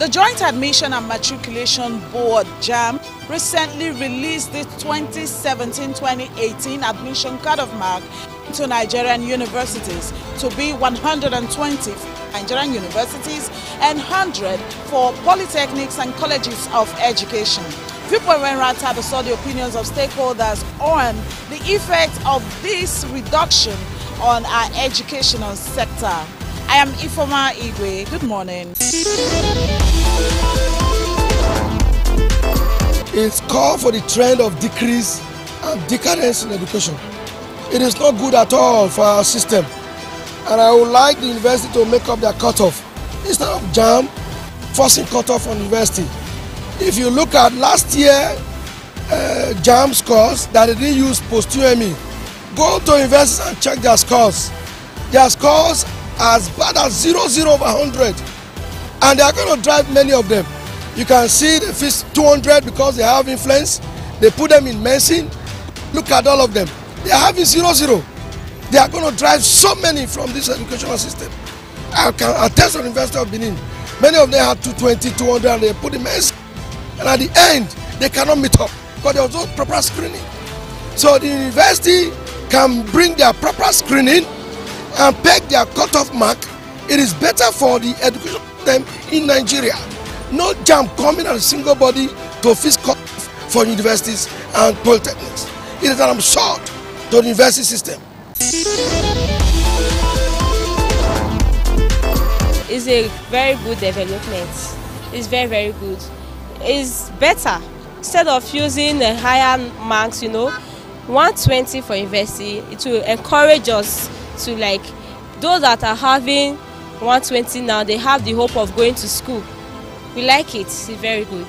The Joint Admission and Matriculation Board, JAMB, recently released the 2017-2018 admission cutoff mark to Nigerian universities to be 120 for Nigerian universities and 100 for polytechnics and colleges of education. Viewpoint Wenrata to saw the opinions of stakeholders on the effect of this reduction on our educational sector. I am Ifoma Igwe. Good morning. It's called for the trend of decrease and decadence in education. It is not good at all for our system. And I would like the university to make up their cutoff instead of JAMB forcing cutoff on university. If you look at last year JAMB scores that they didn't use post-UME, go to universities and check their scores. Their scores are as bad as 0/100, and they are going to drive many of them. You can see they fix 200 because they have influence. They put them in medicine. Look at all of them. They are having 0/0. They are going to drive so many from this educational system. I can attest to the University of Benin. Many of them had 220, 200, and they put in medicine. And at the end, they cannot meet up because there was no proper screening. So the university can bring their proper screening and peg their cutoff mark. It is better for the education system in Nigeria. No JAMB coming as a single body to fix cutoff for universities and polytechnics. It is an assault to the university system. It's a very good development. It's very, very good. It's better. Instead of using the higher marks, 120 for university, it will encourage us to, like, those that are having 120 now, they have the hope of going to school. We like it. It's very good.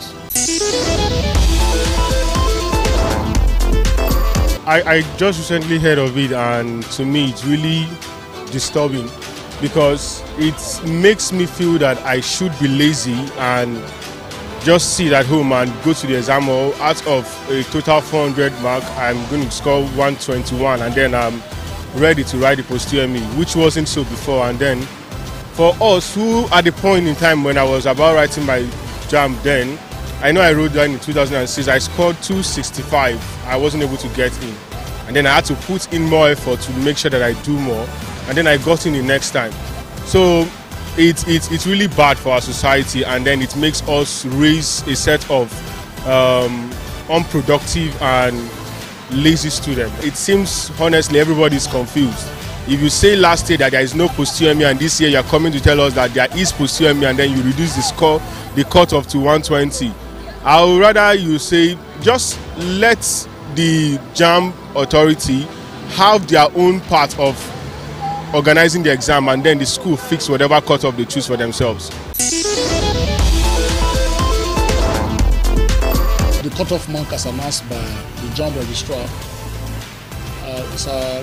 I just recently heard of it, and to me it's really disturbing because it makes me feel that I should be lazy and just sit at home and go to the exam hall. Out of a total 400 mark, I'm going to score 121, and then I'm ready to write the post-UME, which wasn't so before. And then for us who at the point in time when I was about writing my JAMB then, I know I wrote that in 2006, I scored 265. I wasn't able to get in. And then I had to put in more effort to make sure that I do more. And then I got in the next time. So it's really bad for our society, and then it makes us raise a set of unproductive and lazy students. It seems, honestly, everybody's confused. If you say last year that there is no post-UME and this year you're coming to tell us that there is post-UME and then you reduce the score, the cutoff to 120, I would rather you say just let the JAMB authority have their own part of organizing the exam, and then the school fix whatever cutoff they choose for themselves. The cutoff mark as announced by the JAMB registrar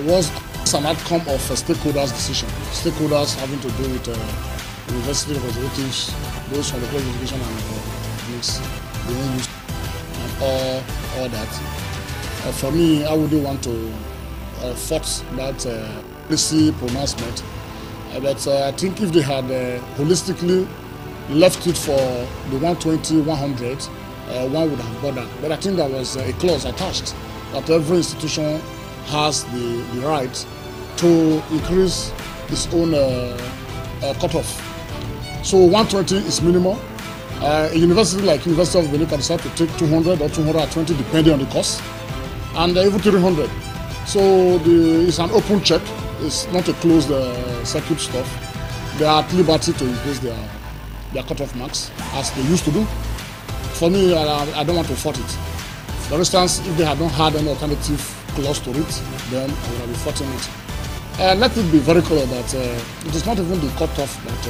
was an outcome of a stakeholders' decision. Stakeholders having to do with university representatives, those from the college education and mix, the English, and all that. For me, I wouldn't want to fault that policy pronouncement, but I think if they had holistically left it for the 120, 100, one would have bothered. But I think there was a clause attached that every institution has the right to increase its own cutoff. So 120 is minimal. A university like University of Benin can decide to take 200 or 220 depending on the course, and even 300. So it's an open check. It's not a closed circuit stuff. They are at liberty to increase their cutoff marks as they used to do. For me, I don't want to fault it. For instance, if they had not had any alternative clause to it, then I would have been faulting it. Let it be very clear that it is not even the cutoff that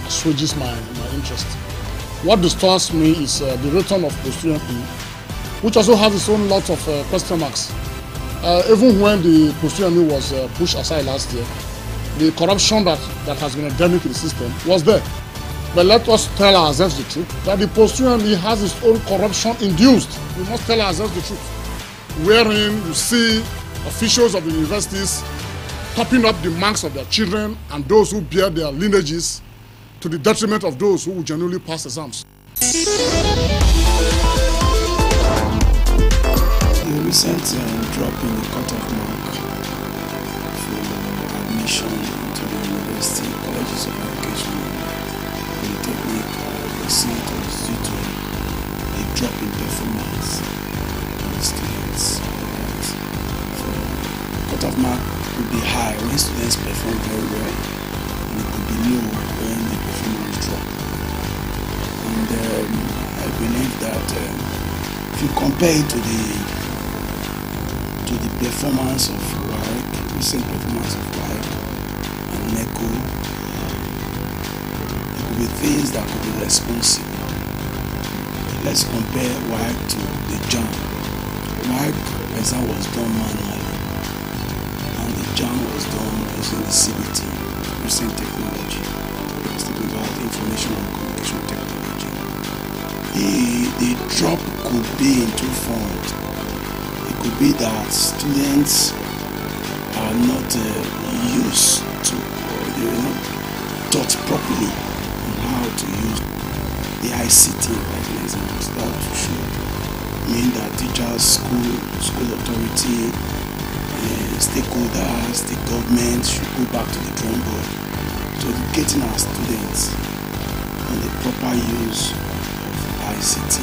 assuages my interest. What disturbs me is the return of post-UME, which also has its own lot of question marks. Even when the post-UME was pushed aside last year, the corruption that has been endemic in the system was there. But let us tell ourselves the truth, that the post-UME has its own corruption induced. We must tell ourselves the truth. Wherein you see officials of the universities topping up the marks of their children and those who bear their lineages to the detriment of those who will genuinely pass exams. The recent drop in the cutoff mark for admission to the university, colleges of education, polytechnic, we see it was due to a drop in performance of the students. So, cutoff mark could be high when students perform very well, and it could be low when the performance drop. And I believe that if you compare it to the performance of WAEC, recent performance of WAEC and NECO, there could be things that could be responsible. Let's compare WAEC to the JAMB. WAEC exam was done manually, and the JAMB was done using the CBT, recent technology. It's talking about information and communication technology. The drop could be in two forms. It could be that students are not used to, or they were not taught properly on how to use the ICT, like an example. That should mean that teachers, school authority, stakeholders, the government should go back to the drawing board to educating our students on the proper use of ICT.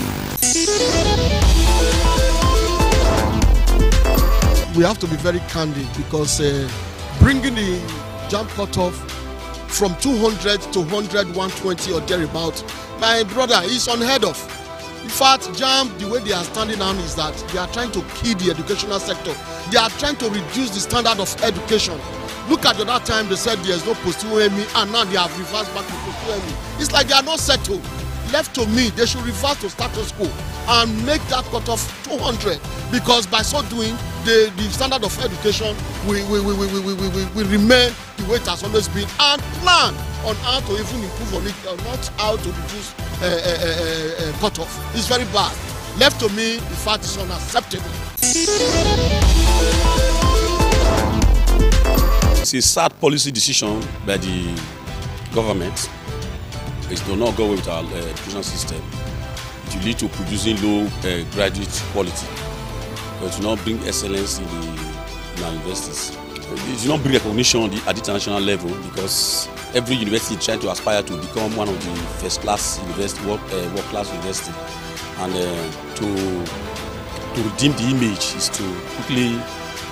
We have to be very candid because bringing the JAMB cutoff from 200 to 100, 120 or thereabout, my brother, is unheard of. In fact, JAMB, the way they are standing on is that they are trying to kill the educational sector. They are trying to reduce the standard of education. Look at the other time they said there is no post-UME, and now they have reversed back to post-UME. It's like they are not settled. Left to me, they should reverse to status quo and make that cutoff 200, because by so doing, the standard of education will remain the way it has always been, and plan on how to even improve on it, not how to reduce cutoff. It's very bad. Left to me, in fact, it's unacceptable. It's a sad policy decision by the government. It's to not go with our education system. It will lead to producing low graduate quality. It will not bring excellence in our universities. It will not bring recognition at the international level, because every university is trying to aspire to become one of the first-class university, world-class university. And to redeem the image is to quickly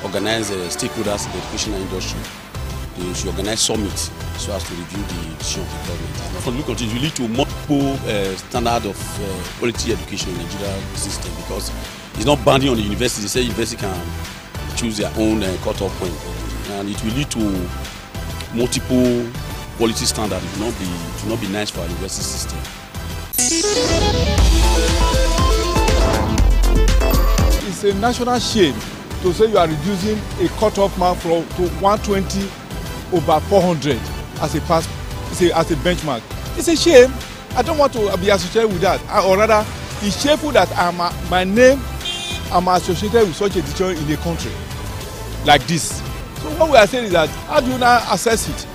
organize stakeholders in the educational industry. They should organize summits so as to review the decision of the government. From look at it, will lead to multiple standard of quality education in the Nigeria system, because it's not binding on the university. They say university can choose their own cutoff point, and it will lead to multiple quality standards. It will not be nice for our university system. It's a national shame to say you are reducing a cutoff mark from to 120 over 400 as a pass, as a benchmark. It's a shame. I don't want to be associated with that. Or rather, it's shameful that my name, I'm associated with such a decision in a country like this. So what we are saying is that, how do you now assess it?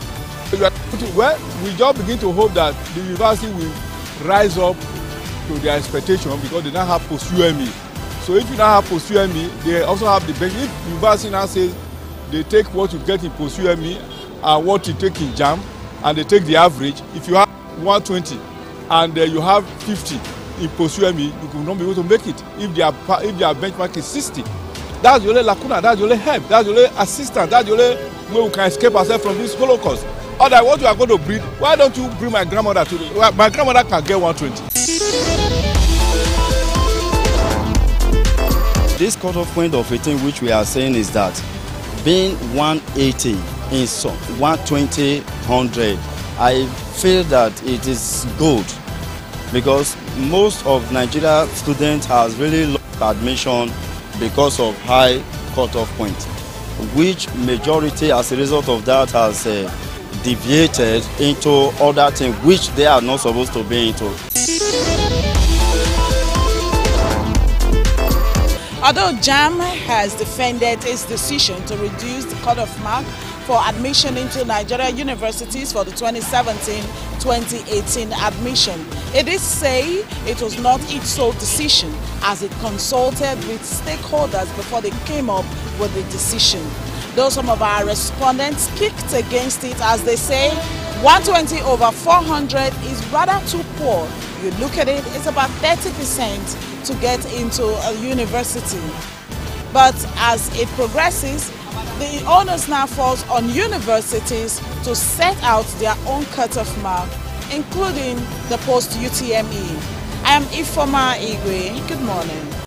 Well, we just begin to hope that the university will rise up to their expectation, because they now have post-UME. So if you now have post-UME, they also have the bench. If the university now says they take what you get in post-UME and what you take in JAMB, and they take the average, if you have 120 and you have 50 in post-UME, you will not be able to make it if their benchmark is 60. That's the only lacuna, that's the only help, that's the only assistance, that's the only way we can escape ourselves from this Holocaust. Otherwise, what you are going to bring, why don't you bring my grandmother to the, well, my grandmother can get 120. This cutoff point of 18, which we are saying, is that being 180 in 120, 100, I feel that it is good, because most of Nigeria students has really lost admission because of high cutoff point, which majority as a result of that has deviated into other things which they are not supposed to be into. Although JAMB has defended its decision to reduce the cutoff mark for admission into Nigeria universities for the 2017-2018 2018 admission. It did say it was not its sole decision as it consulted with stakeholders before they came up with the decision. Though some of our respondents kicked against it as they say 120 over 400 is rather too poor. You look at it, it's about 30% to get into a university. But as it progresses, the onus now falls on universities to set out their own cutoff mark, including the post-UTME. I am Ifoma Igwe. Good morning.